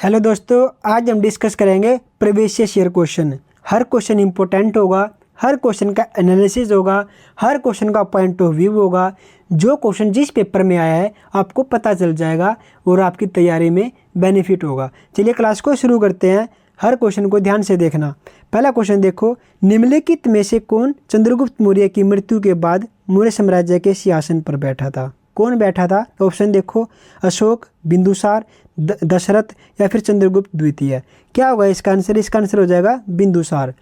Hello दोस्तों, आज हम डिस्कस करेंगे प्रीवियस ईयर क्वेश्चन। हर क्वेश्चन इंपॉर्टेंट होगा, हर क्वेश्चन का एनालिसिस होगा, हर क्वेश्चन का पॉइंट ऑफ व्यू होगा। जो क्वेश्चन जिस पेपर में आया है आपको पता चल जाएगा और आपकी तैयारी में बेनिफिट होगा। चलिए क्लास को शुरू करते हैं। हर क्वेश्चन को ध्यान से देखना। पहला क्वेश्चन देखो, निम्नलिखित में से कौन चंद्रगुप्त मौर्य की मृत्यु के बाद मौर्य साम्राज्य के सिंहासन पर बैठा था? कौन बैठा था? ऑप्शन देखो, अशोक, बिंदुसार, दशरथ या फिर चंद्रगुप्त द्वितीय। क्या होगा इसका आंसर? इसका आंसर हो जाएगा बिंदुसार।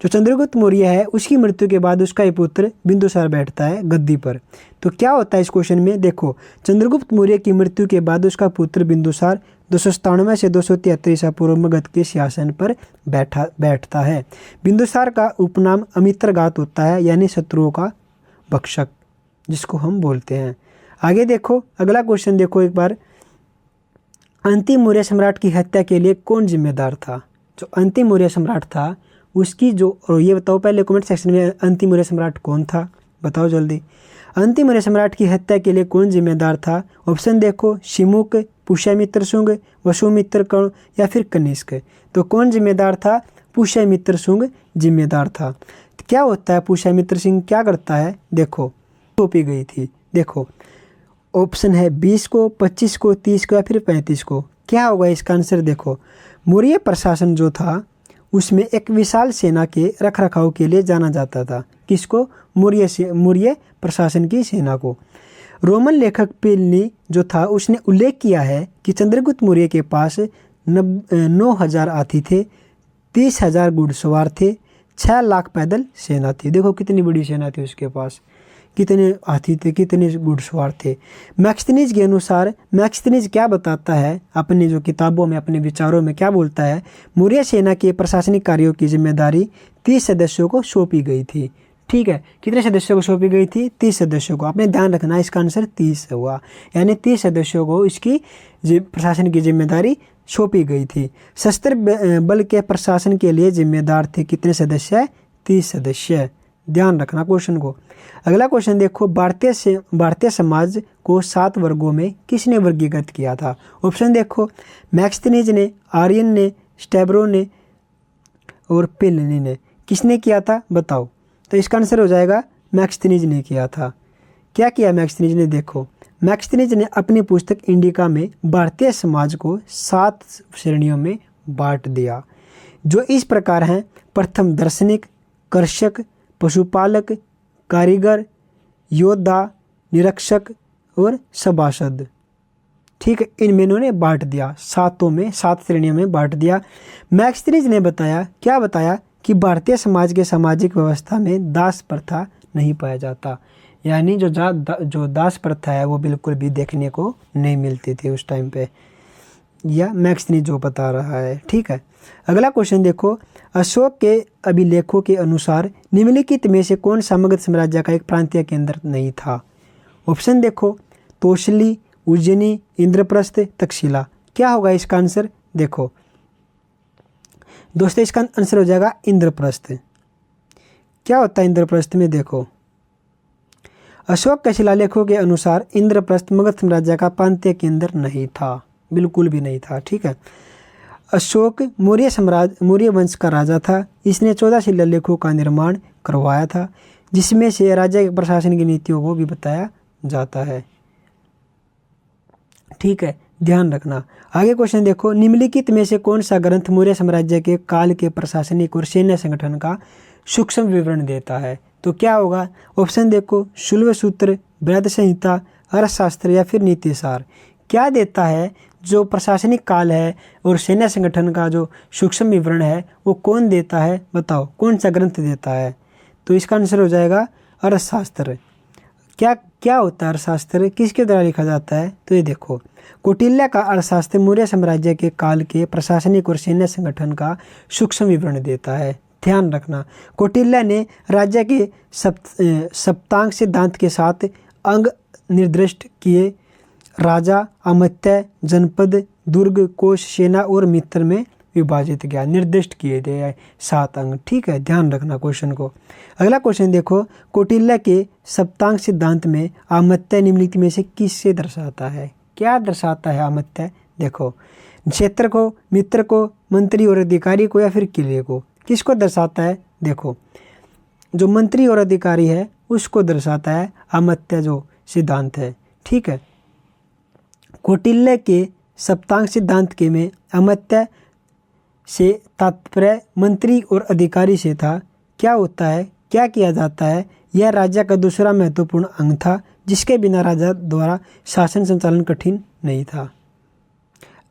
जो चंद्रगुप्त मौर्य है उसकी मृत्यु के बाद उसका ही पुत्र बिंदुसार बैठता है गद्दी पर। तो क्या होता है इस क्वेश्चन में? देखो, चंद्रगुप्त मौर्य की मृत्यु के बाद उसका पुत्र बिंदुसार 297 से 273 ईसा पूर्व में गद्दी के सिंहासन पर बैठता है। बिंदुसार का उपनाम अमित्रघात होता है, यानी शत्रुओं का भक्षक जिसको हम बोलते हैं। आगे देखो, अगला क्वेश्चन देखो एक बार। अंतिम मौर्य सम्राट की हत्या के लिए कौन जिम्मेदार था? जो अंतिम मौर्य सम्राट था उसकी और ये बताओ पहले कमेंट सेक्शन में, अंतिम मौर्य सम्राट कौन था? बताओ जल्दी। अंतिम मौर्य सम्राट की हत्या के लिए कौन जिम्मेदार था? ऑप्शन देखो, शिमुक, पुष्यमित्र शुंग, वसुमित्र कर्ण या फिर कनिष्क। तो कौन जिम्मेदार था? पुष्यमित्र शुंग जिम्मेदार था। क्या होता है पुष्यमित्र सिंह, क्या करता है? देखो, सौंपी गई थी। देखो ऑप्शन है 20 को, 25 को, 30 को या फिर 35 को। क्या होगा इसका आंसर? देखो, मौर्य प्रशासन जो था उसमें एक विशाल सेना के रखरखाव के लिए जाना जाता था। किसको? मौर्य प्रशासन की सेना को। रोमन लेखक प्लिनी जो था उसने उल्लेख किया है कि चंद्रगुप्त मौर्य के पास 9,000 हाथी थे, 30,000 घुड़सवार थे, 6 लाख पैदल सेना थी। देखो कितनी बड़ी सेना थी उसके पास, कितने हाथी थे, कितने घुड़सवार थे। मैक्सथनीज के अनुसार, मैक्सथनीज क्या बताता है अपनी जो किताबों में, अपने विचारों में क्या बोलता है? मौर्य सेना के प्रशासनिक कार्यों की जिम्मेदारी 30 सदस्यों को सौंपी गई थी। ठीक है, कितने सदस्यों को सौंपी गई थी? 30 सदस्यों को। आपने ध्यान रखना, इसका आंसर 30 हुआ, यानी 30 सदस्यों को इसकी प्रशासन की जिम्मेदारी सौंपी गई थी। सशस्त्र बल के प्रशासन के लिए जिम्मेदार थे कितने सदस्य? 30 सदस्य। ध्यान रखना क्वेश्चन को। अगला क्वेश्चन देखो, भारतीय समाज को 7 वर्गों में किसने वर्गीकृत किया था? ऑप्शन देखो, मैक्सथनीज ने, आर्यन ने, स्टेब्रो ने और प्लिनी ने। किसने किया था बताओ? तो इसका आंसर हो जाएगा मैक्सथनीज ने किया था। क्या किया मैक्सथनीज ने? देखो, मैक्सथनीज ने अपनी पुस्तक इंडिका में भारतीय समाज को 7 श्रेणियों में बांट दिया, जो इस प्रकार हैं। प्रथम दार्शनिक, कृषक, पशुपालक, कारीगर, योद्धा, निरीक्षक और सभासद। ठीक है, इनमें इन्होंने बांट दिया, 7 श्रेणियों में बांट दिया। मैक्सथनीज ने बताया, क्या बताया? कि भारतीय समाज के सामाजिक व्यवस्था में दास प्रथा नहीं पाया जाता, यानी जो दास प्रथा है वो बिल्कुल भी देखने को नहीं मिलती थी उस टाइम पे, या मैक्सथनीज जो बता रहा है। ठीक है, अगला क्वेश्चन देखो, अशोक के अभिलेखों के अनुसार निम्नलिखित में से कौन सा मगध साम्राज्य का एक प्रांतीय केंद्र नहीं था? ऑप्शन देखो, तोसली, उज्जैनी, इंद्रप्रस्थ, तक्षशिला। क्या होगा इसका आंसर? देखो दोस्तों, इसका आंसर हो जाएगा इंद्रप्रस्थ। क्या होता है इंद्रप्रस्थ में? देखो, अशोक के शिलालेखों के अनुसार इंद्रप्रस्थ मगध साम्राज्य का प्रांतीय केंद्र नहीं था, बिल्कुल भी नहीं था। ठीक है, अशोक मौर्य वंश का राजा था। इसने 14 शिलालेखों का निर्माण करवाया था, जिसमें से राज्य के प्रशासन की नीतियों को भी बताया जाता है। ठीक है, ध्यान रखना। आगे क्वेश्चन देखो, निम्नलिखित में से कौन सा ग्रंथ मौर्य साम्राज्य के काल के प्रशासनिक और सैन्य संगठन का सूक्ष्म विवरण देता है? तो क्या होगा? ऑप्शन देखो, शुल्ब सूत्र, बृहद संहिता, अर्थशास्त्र या फिर नीतिसार। क्या देता है? जो प्रशासनिक काल है और सैन्य संगठन का जो सूक्ष्म विवरण है वो कौन देता है? बताओ कौन सा ग्रंथ देता है? तो इसका आंसर हो जाएगा अर्थशास्त्र। क्या होता है अर्थशास्त्र? किसके द्वारा लिखा जाता है? तो ये देखो, कौटिल्य का अर्थशास्त्र मौर्य साम्राज्य के काल के प्रशासनिक और सैन्य संगठन का सूक्ष्म विवरण देता है। ध्यान रखना, कौटिल्य ने राज्य के सप्तांग सिद्धांत के साथ अंग निर्दिष्ट किए। राजा, अमात्य, जनपद, दुर्ग, कोश, सेना और मित्र में विभाजित किया, निर्दिष्ट किए गए 7 अंग। ठीक है, ध्यान रखना क्वेश्चन को। अगला क्वेश्चन देखो, कौटिल्य के सप्तांग सिद्धांत में अमात्य निम्नलिखित में से किससे दर्शाता है? क्या दर्शाता है अमात्य? देखो, क्षेत्र को, मित्र को, मंत्री और अधिकारी को या फिर किले को। किसको दर्शाता है? देखो, जो मंत्री और अधिकारी है उसको दर्शाता है अमात्य जो सिद्धांत है। ठीक है, कौटिल्य के सप्तांग सिद्धांत के में अमात्य से तात्पर्य मंत्री और अधिकारी से था। क्या होता है, क्या किया जाता है? यह राज्य का दूसरा महत्वपूर्ण अंग था जिसके बिना राजा द्वारा शासन संचालन कठिन नहीं था।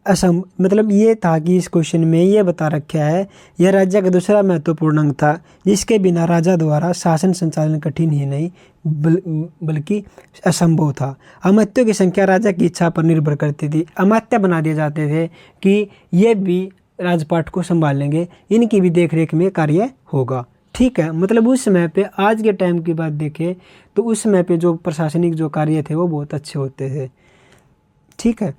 मतलब ये था कि इस क्वेश्चन में ये बता रखा है, यह राज्य का दूसरा महत्वपूर्ण अंग था जिसके बिना राजा द्वारा शासन संचालन कठिन ही नहीं बल्कि असंभव था। अमात्यों की संख्या राजा की इच्छा पर निर्भर करती थी। अमात्य बना दिए जाते थे कि ये भी राजपाट को संभाल लेंगे, इनकी भी देखरेख में कार्य होगा। ठीक है, मतलब उस समय पे, आज के टाइम की बात देखें तो उस समय पे जो प्रशासनिक जो कार्य थे वो बहुत अच्छे होते थे। ठीक है,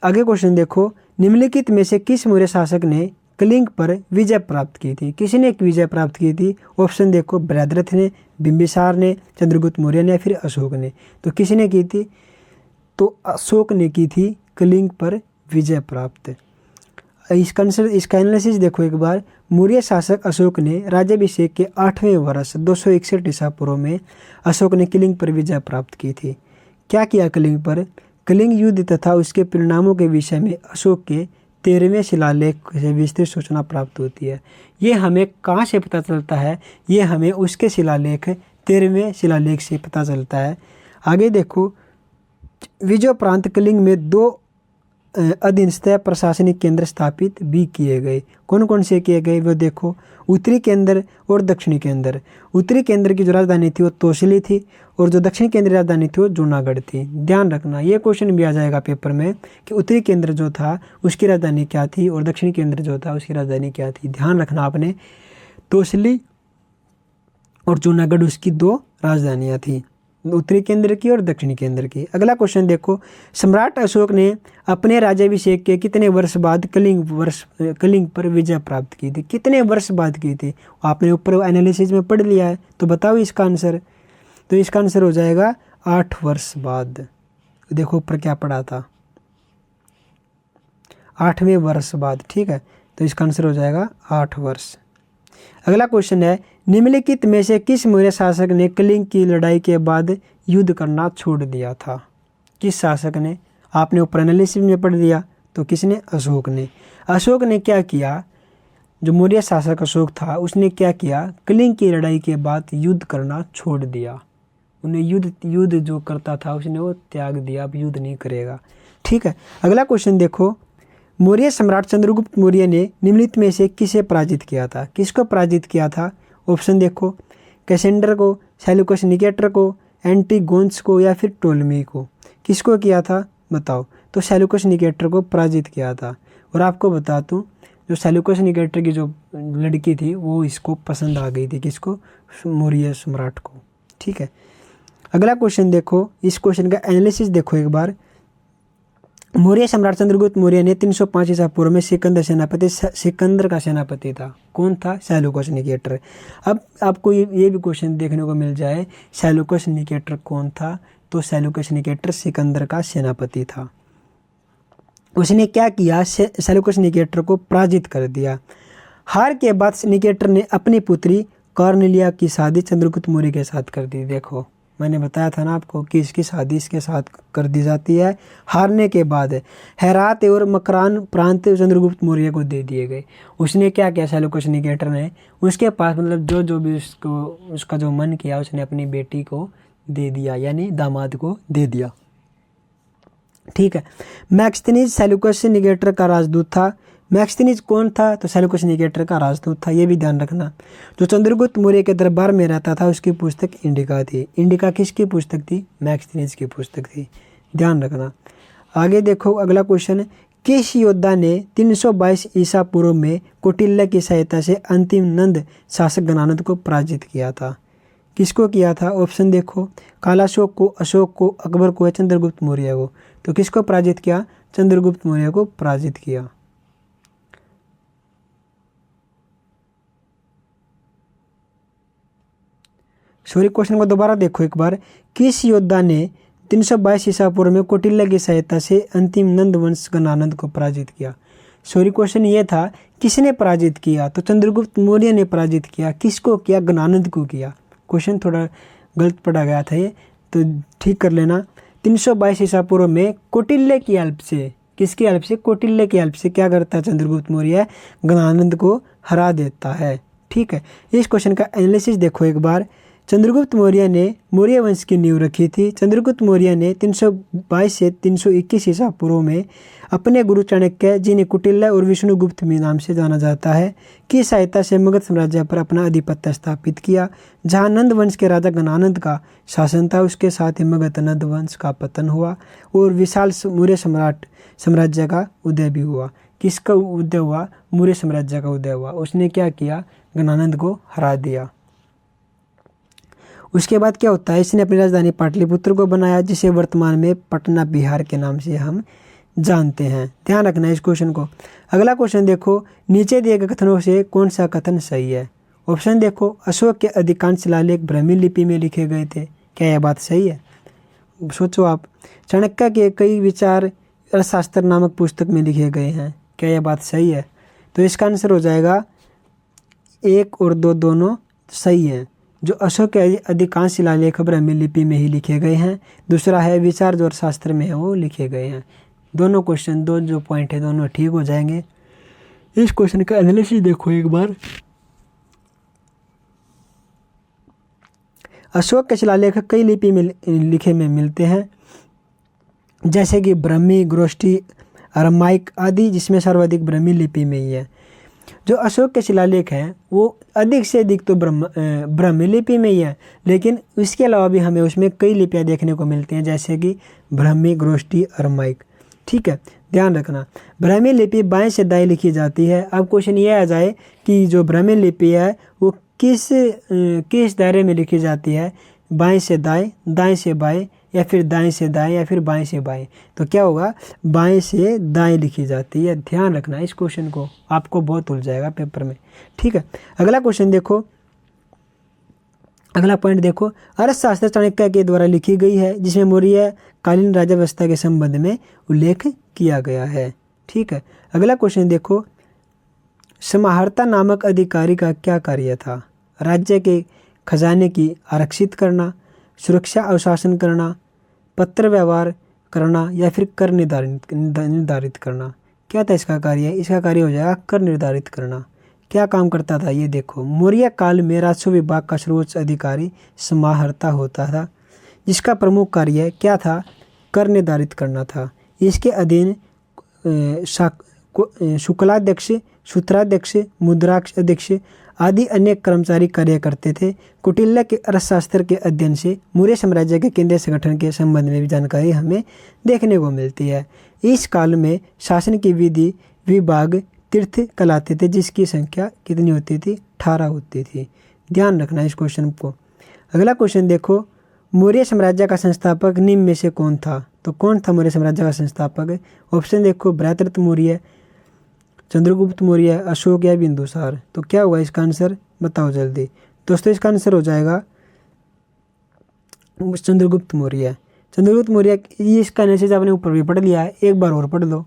आगे क्वेश्चन देखो, निम्नलिखित में से किस मौर्य शासक ने कलिंग पर विजय प्राप्त की थी? किसने विजय प्राप्त की थी? ऑप्शन देखो, बृहद्रथ ने, बिंबिसार ने, चंद्रगुप्त मौर्य ने या फिर अशोक ने। तो किसने की थी? तो अशोक ने की थी कलिंग पर विजय प्राप्त। इसका एनालिसिस देखो एक बार। मौर्य शासक अशोक ने राज्याभिषेक के 8वें वर्ष 261 ईसा पूर्व में अशोक ने कलिंग पर विजय प्राप्त की थी। क्या किया कलिंग पर? कलिंग युद्ध तथा उसके परिणामों के विषय में अशोक के 13वें शिलालेख से विस्तृत सूचना प्राप्त होती है। ये हमें कहाँ से पता चलता है? ये हमें उसके शिलालेख 13वें शिलालेख से पता चलता है। आगे देखो, विजय प्रांत कलिंग में 2 अधीनस्थ प्रशासनिक केंद्र स्थापित भी किए गए। कौन कौन से किए गए वो देखो, उत्तरी केंद्र और दक्षिणी केंद्र। उत्तरी केंद्र की जो राजधानी थी वो तोसली थी और जो दक्षिणी केंद्र राजधानी थी वो जूनागढ़ थी। ध्यान रखना, ये क्वेश्चन भी आ जाएगा पेपर में कि उत्तरी केंद्र जो था उसकी राजधानी क्या थी और दक्षिणी केंद्र जो था उसकी राजधानी क्या थी। ध्यान रखना आपने, तोसली और जूनागढ़ उसकी 2 राजधानियाँ थी, उत्तरी केंद्र की और दक्षिणी केंद्र की। अगला क्वेश्चन देखो, सम्राट अशोक ने अपने राज्याभिषेक के कितने वर्ष बाद कलिंग पर विजय प्राप्त की थी? कितने वर्ष बाद की थी? आपने ऊपर एनालिसिस में पढ़ लिया है, तो बताओ इसका आंसर। तो इसका आंसर हो जाएगा 8 वर्ष बाद। देखो ऊपर क्या पढ़ा था, 8वें वर्ष बाद। ठीक है, तो इसका आंसर हो जाएगा 8 वर्ष। अगला क्वेश्चन है, निम्नलिखित में से किस मौर्य शासक ने कलिंग की लड़ाई के बाद युद्ध करना छोड़ दिया था? किस शासक ने? आपने ऊपर एनालिसिस में पढ़ दिया, तो किसने? अशोक ने। अशोक ने क्या किया? जो मौर्य शासक अशोक था उसने क्या किया? कलिंग की लड़ाई के बाद युद्ध करना छोड़ दिया। उन्हें युद्ध जो करता था उसने वो त्याग दिया, अब युद्ध नहीं करेगा। ठीक है, अगला क्वेश्चन देखो, मौर्य सम्राट चंद्रगुप्त मौर्य ने निम्नलिखित में से किसे पराजित किया था? किसको पराजित किया था? ऑप्शन देखो, कैसेंडर को, सेल्यूकस निकेटर को, एंटीगोन्स को या फिर टोलमी को। किसको किया था बताओ? तो सेल्यूकस निकेटर को पराजित किया था। और आपको बता दूं, जो सेल्यूकस निकेटर की जो लड़की थी वो इसको पसंद आ गई थी। किसको? मौर्य सम्राट को। ठीक है, अगला क्वेश्चन देखो, इस क्वेश्चन का एनालिसिस देखो एक बार। मौर्य सम्राट चंद्रगुप्त मौर्य ने 305 ईसा पूर्व में सिकंदर का सेनापति था। कौन था? Seleucus Nicator. अब आपको ये भी क्वेश्चन देखने को मिल जाए, सेल्यूकस निकेटर कौन था? तो सेल्यूकस निकेटर सिकंदर का सेनापति था। उसने क्या किया? सेल्यूकस निकेटर को पराजित कर दिया। हार के बाद निकेटर ने अपनी पुत्री कॉर्नेलिया की शादी चंद्रगुप्त मौर्य के साथ कर दी। देखो, मैंने बताया था ना आपको कि इसकी शादी इसके साथ कर दी जाती है हारने के बाद। हेरात और मकरान प्रांत चंद्रगुप्त मौर्य को दे दिए गए। उसने क्या किया? सेल्यूकस निकेटर ने उसके पास मतलब जो भी उसका जो मन किया उसने अपनी बेटी को दे दिया, यानी दामाद को दे दिया। ठीक है, मैक्सथनीज सेल्यूकस निकेटर का राजदूत था। मैक्सथनीज कौन था? तो सेल्यूकस निकेटर का राजदूत था। ये भी ध्यान रखना। जो चंद्रगुप्त मौर्य के दरबार में रहता था उसकी पुस्तक इंडिका थी। इंडिका किसकी पुस्तक थी? मैक्सथनीज की पुस्तक थी। ध्यान रखना। आगे देखो, अगला क्वेश्चन, किस योद्धा ने 322 ईसा पूर्व में कौटिल्य की सहायता से अंतिम नंद शासक गणानंद को पराजित किया था? किसको किया था? ऑप्शन देखो, कालाशोक को, अशोक को, अकबर को या चंद्रगुप्त मौर्य को। तो किसको पराजित किया? चंद्रगुप्त मौर्य को पराजित किया। सॉरी, क्वेश्चन को दोबारा देखो एक बार। किस योद्धा ने 322 ईसा पूर्व में कौटिल्य की सहायता से अंतिम नंद वंश गणानंद को पराजित किया। सॉरी, क्वेश्चन ये था किसने पराजित किया, तो चंद्रगुप्त मौर्य ने पराजित किया। किसको किया? गणानंद को किया। क्वेश्चन थोड़ा गलत पढ़ा गया था ये, तो ठीक कर लेना। 322 ईसा पूर्व में कौटिल्य की हेल्प से, किसकी हेल्प से? कौटिल्य की हेल्प से क्या करता है चंद्रगुप्त मौर्य? गणानंद को हरा देता है। ठीक है, इस क्वेश्चन का एनालिसिस देखो एक बार। चंद्रगुप्त मौर्य ने मौर्य वंश की नींव रखी थी। चंद्रगुप्त मौर्य ने 322 से 321 ईसा पूर्व में अपने गुरु चाणक्य, जिन्हें कौटिल्य और विष्णुगुप्त में नाम से जाना जाता है, की सहायता से मगध साम्राज्य पर अपना आधिपत्य स्थापित किया। जहां नंद वंश के राजा गणानंद का शासन था, उसके साथ ही मगध नंद वंश का पतन हुआ और विशाल मौर्य साम्राज्य का उदय भी हुआ। किसका उदय हुआ? मौर्य साम्राज्य का उदय हुआ। उसने क्या किया? गणानंद को हरा दिया। उसके बाद क्या होता है? इसने अपनी राजधानी पाटलिपुत्र को बनाया, जिसे वर्तमान में पटना बिहार के नाम से हम जानते हैं। ध्यान रखना है इस क्वेश्चन को। अगला क्वेश्चन देखो, नीचे दिए गए कथनों से कौन सा कथन सही है? ऑप्शन देखो, अशोक के अधिकांश शिलालेख ब्राह्मी लिपि में लिखे गए थे। क्या यह बात सही है? सोचो आप। चाणक्य के कई विचार अर्थशास्त्र नामक पुस्तक में लिखे गए हैं। क्या यह बात सही है? तो इसका आंसर हो जाएगा 1 और 2 दोनों सही हैं। जो अशोक के अधिकांश शिलालेख ब्राह्मी लिपि में ही लिखे गए हैं। दूसरा है विचार जो अर्थशास्त्र में है वो लिखे गए हैं। दोनों क्वेश्चन, दो जो पॉइंट है दोनों ठीक हो जाएंगे। इस क्वेश्चन का एनालिसिस देखो एक बार। अशोक के शिलालेख कई लिपि में लिखे में मिलते हैं, जैसे कि ब्राह्मी, ग्रोष्ठी, अरमाइक आदि, जिसमें सर्वाधिक ब्राह्मी लिपि में ही है। जो अशोक के शिलालेख हैं वो अधिक से अधिक तो ब्राह्मी लिपि में ही है, लेकिन इसके अलावा भी हमें उसमें कई लिपियाँ देखने को मिलती हैं, जैसे कि ब्राह्मी, ग्रोष्ठी, अरमाइक। ठीक है, ध्यान रखना। ब्राह्मी लिपि बाएं से दाएं लिखी जाती है। अब क्वेश्चन ये आ जाए कि जो ब्राह्मी लिपि है वो किस दायरे में लिखी जाती है? बाएं से दाएं, दाएं से बाएं, या फिर दाएं से दाएं, या फिर बाएं से बाएं। तो क्या होगा? बाएं से दाएं लिखी जाती है। ध्यान रखना इस क्वेश्चन को, आपको बहुत उलझ जाएगा पेपर में। ठीक है, अगला क्वेश्चन देखो। अगला पॉइंट देखो, अर्थशास्त्र चाणक्य के द्वारा लिखी गई है, जिसमें मौर्य कालीन राज्य व्यवस्था के संबंध में उल्लेख किया गया है। ठीक है, अगला क्वेश्चन देखो, समाहर्ता नामक अधिकारी का क्या कार्य था? राज्य के खजाने की आरक्षित करना, सुरक्षा और शासन करना, पत्र व्यवहार करना, या फिर कर निर्धारित करना। क्या था इसका कार्य? इसका कार्य हो जाएगा कर निर्धारित करना। क्या काम करता था ये देखो। मौर्य काल में राजस्व विभाग का सर्वोच्च अधिकारी समाहर्ता होता था, जिसका प्रमुख कार्य क्या था? कर निर्धारित करना था। इसके अधीन शुक्लाध्यक्ष, सूत्राध्यक्ष, मुद्राक्ष अध्यक्ष आदि अनेक कर्मचारी कार्य करते थे। कौटिल्य के अर्थशास्त्र के अध्ययन से मौर्य साम्राज्य के केंद्रीय संगठन के संबंध में भी जानकारी हमें देखने को मिलती है। इस काल में शासन की विधि विभाग तीर्थ कहलाते थे, जिसकी संख्या कितनी होती थी? 18 होती थी। ध्यान रखना इस क्वेश्चन को। अगला क्वेश्चन देखो, मौर्य साम्राज्य का संस्थापक निम्न में से कौन था? तो कौन था मौर्य साम्राज्य का संस्थापक? ऑप्शन देखो, भ्रातृहरि मौर्य, चंद्रगुप्त मौर्य, अशोक या बिंदुसार। तो क्या होगा इसका आंसर? बताओ जल्दी दोस्तों। इसका आंसर हो जाएगा चंद्रगुप्त मौर्य। चंद्रगुप्त मौर्य, ये इसका एनालिसिस आपने ऊपर भी पढ़ लिया है, एक बार और पढ़ लो।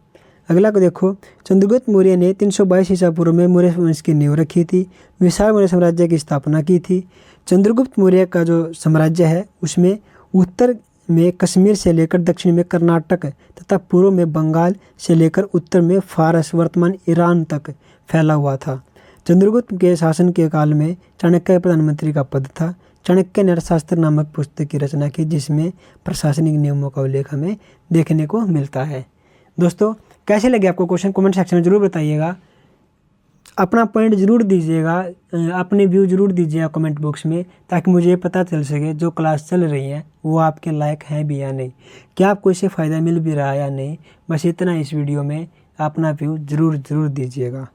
अगला को देखो, चंद्रगुप्त मौर्य ने 322 ईसा पूर्व में मौर्य वंश की नींव रखी थी, विशाल मौर्य साम्राज्य की स्थापना की थी। चंद्रगुप्त मौर्य का जो साम्राज्य है उसमें उत्तर में कश्मीर से लेकर दक्षिण में कर्नाटक तथा पूर्व में बंगाल से लेकर उत्तर में फारस, वर्तमान ईरान तक फैला हुआ था। चंद्रगुप्त के शासन के काल में चाणक्य प्रधानमंत्री का पद था। चाणक्य ने अर्थशास्त्र नामक पुस्तक की रचना की, जिसमें प्रशासनिक नियमों का उल्लेख हमें देखने को मिलता है। दोस्तों, कैसे लगे आपको क्वेश्चन? कमेंट सेक्शन में जरूर बताइएगा। अपना पॉइंट जरूर दीजिएगा, अपने व्यू जरूर दीजिएगा कमेंट बॉक्स में, ताकि मुझे पता चल सके जो क्लास चल रही है वो आपके लायक है भी या नहीं, क्या आपको इससे फ़ायदा मिल भी रहा है या नहीं। बस इतना इस वीडियो में, अपना व्यू जरूर दीजिएगा।